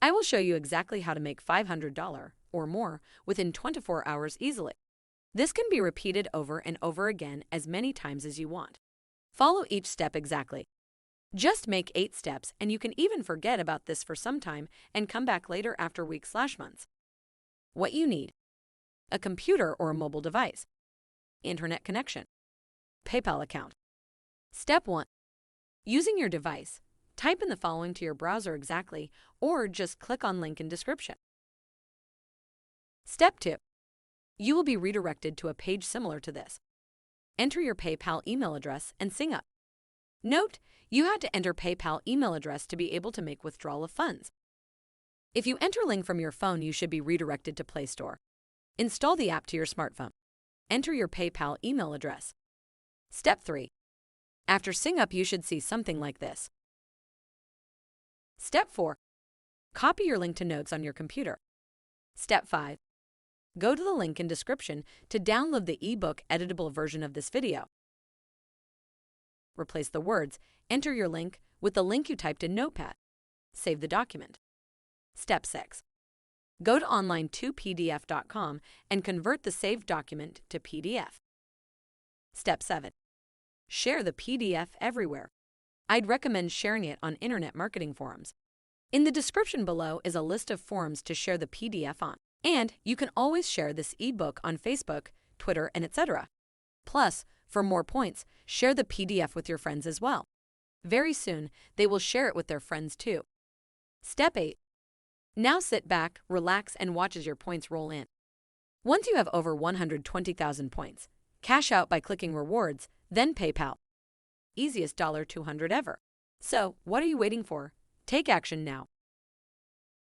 I will show you exactly how to make $500 or more within 24 hours easily. This can be repeated over and over again as many times as you want. Follow each step exactly. Just make 8 steps, and you can even forget about this for some time and come back later after weeks/months. What you need: a computer or a mobile device, internet connection, PayPal account. Step 1. Using your device, type in the following to your browser exactly, or just click on link in description. Step 2. You will be redirected to a page similar to this. Enter your PayPal email address and sign up. Note, you had to enter PayPal email address to be able to make withdrawal of funds. If you enter link from your phone, you should be redirected to Play Store. Install the app to your smartphone. Enter your PayPal email address. Step 3. After sign up, you should see something like this. Step 4. Copy your link to notes on your computer. Step 5. Go to the link in description to download the ebook editable version of this video. Replace the words, enter your link, with the link you typed in Notepad. Save the document. Step 6. Go to online2pdf.com and convert the saved document to PDF. Step 7. Share the PDF everywhere. I'd recommend sharing it on internet marketing forums. In the description below is a list of forums to share the PDF on. And you can always share this ebook on Facebook, Twitter, and etc. Plus, for more points, share the PDF with your friends as well. Very soon, they will share it with their friends too. Step 8. Now sit back, relax, and watch as your points roll in. Once you have over 120,000 points, cash out by clicking rewards, then PayPal. Easiest $200 ever. So, what are you waiting for? Take action now.